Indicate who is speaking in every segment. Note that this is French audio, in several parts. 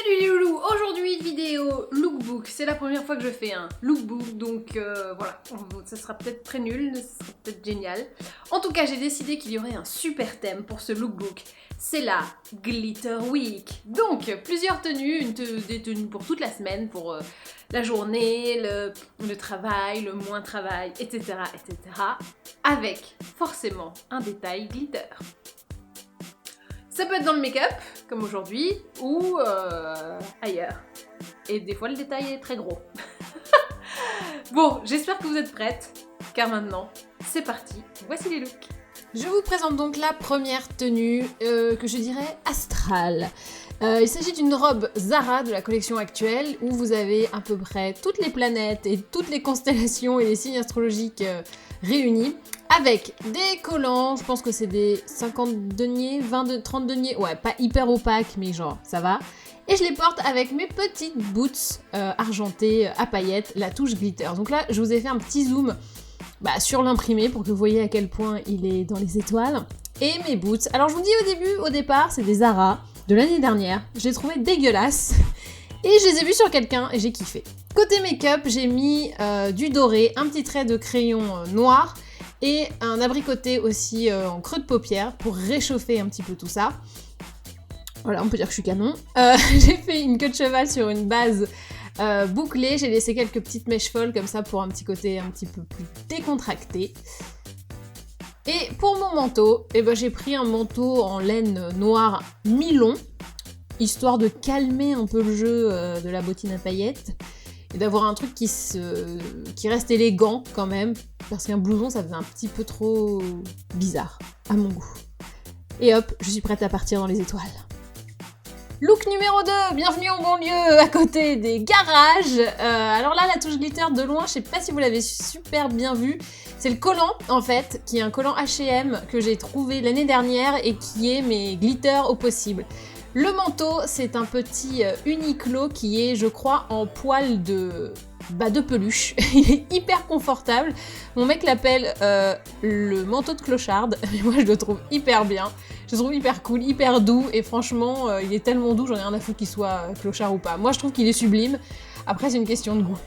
Speaker 1: Salut les loulous, aujourd'hui vidéo lookbook, c'est la première fois que je fais un lookbook, donc voilà, ça sera peut-être très nul, ça sera peut-être génial. En tout cas, j'ai décidé qu'il y aurait un super thème pour ce lookbook, c'est la Glitter Week. Donc, plusieurs tenues, des tenues pour toute la semaine, pour la journée, le travail, le moins travail, etc., etc., avec forcément un détail glitter. Ça peut être dans le make-up, comme aujourd'hui, ou ailleurs. Et des fois, le détail est très gros. Bon, j'espère que vous êtes prêtes, car maintenant, c'est parti, voici les looks. Je vous présente donc la première tenue, que je dirais astrale. Il s'agit d'une robe Zara de la collection actuelle, où vous avez à peu près toutes les planètes et toutes les constellations et les signes astrologiques réunis, avec des collants, je pense que c'est des 50 deniers, 30 deniers, ouais, pas hyper opaques, mais genre, ça va. Et je les porte avec mes petites boots argentées à paillettes, la touche glitter. Donc là, je vous ai fait un petit zoom sur l'imprimé pour que vous voyez à quel point il est dans les étoiles. Et mes boots, alors je vous dis au départ, c'est des Zara de l'année dernière. Je les trouvais dégueulasses et je les ai vus sur quelqu'un et j'ai kiffé. Côté make-up, j'ai mis du doré, un petit trait de crayon noir et un abricoté aussi en creux de paupière pour réchauffer un petit peu tout ça. Voilà, on peut dire que je suis canon. J'ai fait une queue de cheval sur une base bouclée. J'ai laissé quelques petites mèches folles comme ça pour un petit côté un petit peu plus décontracté. Et pour mon manteau, j'ai pris un manteau en laine noire mi-long, histoire de calmer un peu le jeu de la bottine à paillettes et d'avoir un truc qui reste élégant quand même, parce qu'un blouson ça faisait un petit peu trop bizarre à mon goût. Et hop, je suis prête à partir dans les étoiles. Look numéro 2, bienvenue en banlieue, à côté des garages. Alors là, la touche glitter de loin, je sais pas si vous l'avez super bien vu. C'est le collant, en fait, qui est un collant H&M que j'ai trouvé l'année dernière et qui est mes glitters au possible. Le manteau, c'est un petit Uniqlo qui est, je crois, en poil de peluche. Il est hyper confortable. Mon mec l'appelle le manteau de clocharde, mais moi je le trouve hyper bien. Je le trouve hyper cool, hyper doux, et franchement, il est tellement doux, j'en ai rien à foutre qu'il soit clochard ou pas. Moi je trouve qu'il est sublime. Après, c'est une question de goût.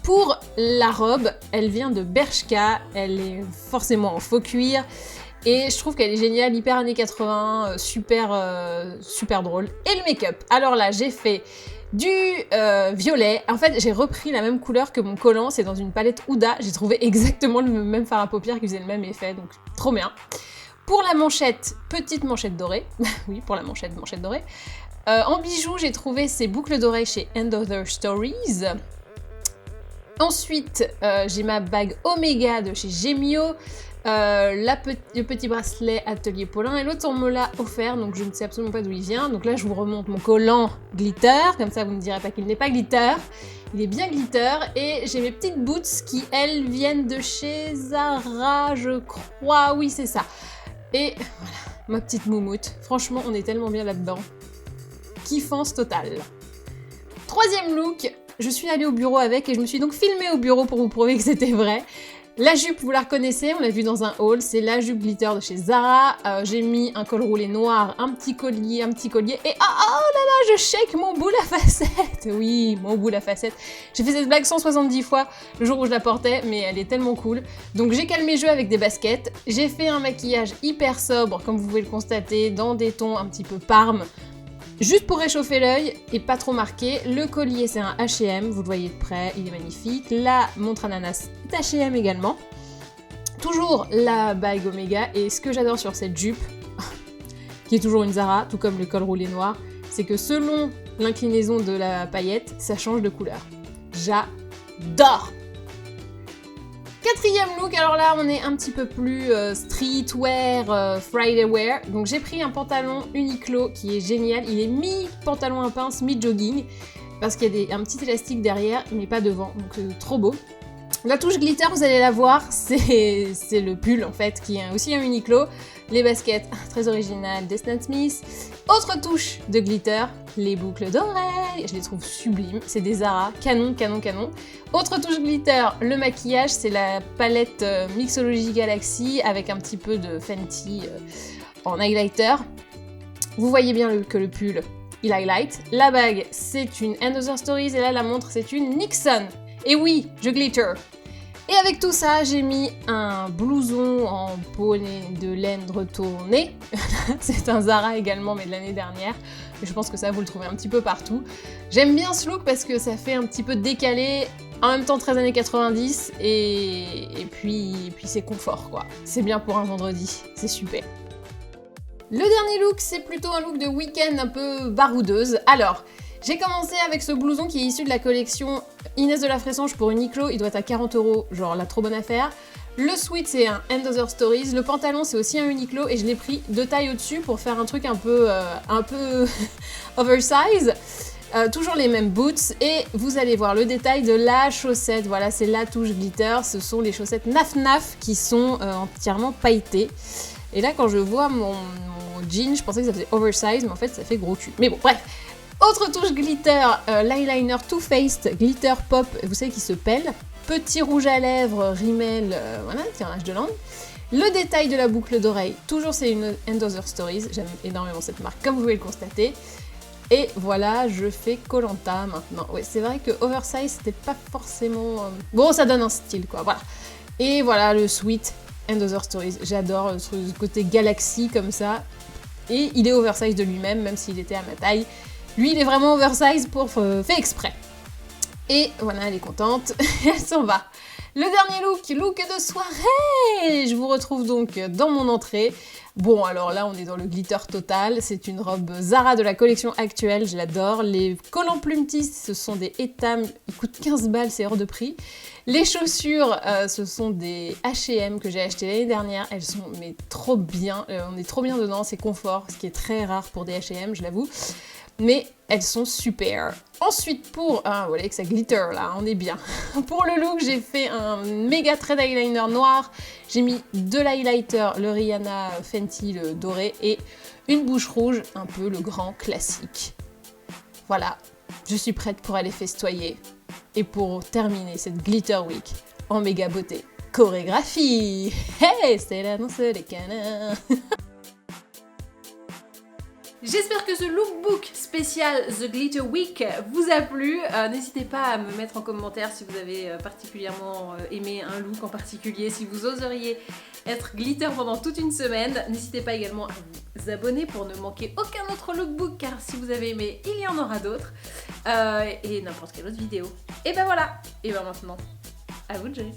Speaker 1: Pour la robe, elle vient de Bershka, elle est forcément en faux cuir, et je trouve qu'elle est géniale, hyper années 80, super drôle. Et le make-up, alors là j'ai fait du violet. En fait, j'ai repris la même couleur que mon collant, c'est dans une palette Huda, j'ai trouvé exactement le même fard à paupières qui faisait le même effet, donc trop bien. Pour la manchette, petite manchette dorée, oui, pour la manchette dorée. En bijoux, j'ai trouvé ces boucles d'oreilles chez End of the Stories. Ensuite, j'ai ma bague Omega de chez Gemio, le petit bracelet Atelier Paulin, et l'autre on me l'a offert, donc je ne sais absolument pas d'où il vient. Donc là, je vous remonte mon collant glitter, comme ça vous ne direz pas qu'il n'est pas glitter. Il est bien glitter, et j'ai mes petites boots qui, elles, viennent de chez Zara, je crois, oui c'est ça. Et voilà, ma petite moumoute. Franchement, on est tellement bien là-dedans. Kiffance totale. Troisième look, je suis allée au bureau avec et je me suis donc filmée au bureau pour vous prouver que c'était vrai. La jupe, vous la reconnaissez, on l'a vue dans un haul, c'est la jupe glitter de chez Zara. J'ai mis un col roulé noir, un petit collier, et oh là là, je shake mon boule à facettes. Oui, mon boule à facettes. J'ai fait cette blague 170 fois le jour où je la portais, mais elle est tellement cool. Donc j'ai calmé le jeu avec des baskets. J'ai fait un maquillage hyper sobre, comme vous pouvez le constater, dans des tons un petit peu parme, juste pour réchauffer l'œil et pas trop marqué. Le collier, c'est un H&M, vous le voyez de près, il est magnifique. La montre ananas est H&M également. Toujours la bague Omega, et ce que j'adore sur cette jupe, qui est toujours une Zara, tout comme le col roulé noir, c'est que selon l'inclinaison de la paillette, ça change de couleur. J'adore! Quatrième look, alors là on est un petit peu plus streetwear, Friday wear. Donc j'ai pris un pantalon Uniqlo qui est génial, il est mi-pantalon à pince, mi-jogging, parce qu'il y a un petit élastique derrière, mais pas devant, donc trop beau. La touche glitter, vous allez la voir, c'est le pull en fait, qui est aussi un Uniqlo. Les baskets, très originales, des Stan Smith. Autre touche de glitter, les boucles d'oreilles, je les trouve sublimes, c'est des Zara, canon, canon, canon. Autre touche glitter, le maquillage, c'est la palette Mixology Galaxy avec un petit peu de Fenty en highlighter. Vous voyez bien que le pull il highlight. La bague, c'est une Another Stories et là, la montre, c'est une Nixon. Et oui, je glitter. Et avec tout ça, j'ai mis un blouson en peau de laine retournée. C'est un Zara également, mais de l'année dernière. Et je pense que ça, vous le trouvez un petit peu partout. J'aime bien ce look parce que ça fait un petit peu décalé, en même temps très années 90, et puis c'est confort, quoi. C'est bien pour un vendredi, c'est super. Le dernier look, c'est plutôt un look de week-end un peu baroudeuse. Alors, j'ai commencé avec ce blouson qui est issu de la collection Inès de la Fressange pour Uniqlo, il doit être à 40 €, genre la trop bonne affaire. Le sweat c'est un Another Stories, le pantalon c'est aussi un Uniqlo et je l'ai pris 2 tailles au-dessus pour faire un truc un peu oversize. Toujours les mêmes boots et vous allez voir le détail de la chaussette, voilà c'est la touche glitter, ce sont les chaussettes Naf Naf qui sont entièrement pailletées. Et là quand je vois mon jean, je pensais que ça faisait oversize mais en fait ça fait gros cul. Mais bon bref. Autre touche glitter, l'eyeliner Too Faced Glitter Pop, vous savez qui se pèle. Petit rouge à lèvres, rímel, voilà, tirage de langue. Le détail de la boucle d'oreille, toujours c'est une Another Stories, j'aime énormément cette marque comme vous pouvez le constater. Et voilà, je fais Koh-Lanta maintenant. Ouais, c'est vrai que oversize c'était pas forcément... Bon, ça donne un style quoi, voilà. Et voilà le sweat Another Stories, j'adore ce côté galaxie comme ça. Et il est oversize de lui-même, même s'il était à ma taille. Lui, il est vraiment oversize pour fait exprès. Et voilà, elle est contente, elle s'en va. Le dernier look de soirée. Je vous retrouve donc dans mon entrée. Bon, alors là, on est dans le glitter total. C'est une robe Zara de la collection actuelle, je l'adore. Les collants plumetis, ce sont des Etam, ils coûtent 15 balles, c'est hors de prix. Les chaussures, ce sont des H&M que j'ai achetées l'année dernière. Elles sont mais trop bien, on est trop bien dedans, c'est confort, ce qui est très rare pour des H&M, je l'avoue. Mais elles sont super. Ensuite pour, voilà que ça glitter là, on est bien. Pour le look, j'ai fait un méga trait d'eyeliner noir. J'ai mis de l'highlighter, le Rihanna Fenty, le doré, et une bouche rouge, un peu le grand classique. Voilà, je suis prête pour aller festoyer. Et pour terminer cette Glitter Week en méga beauté, chorégraphie. Hey, c'est la danse des canards. J'espère que ce lookbook spécial The Glitter Week vous a plu. N'hésitez pas à me mettre en commentaire si vous avez particulièrement aimé un look en particulier, si vous oseriez être glitter pendant toute une semaine. N'hésitez pas également à vous abonner pour ne manquer aucun autre lookbook, car si vous avez aimé, il y en aura d'autres. Et n'importe quelle autre vidéo. Et ben voilà. Et ben maintenant, à vous de jouer.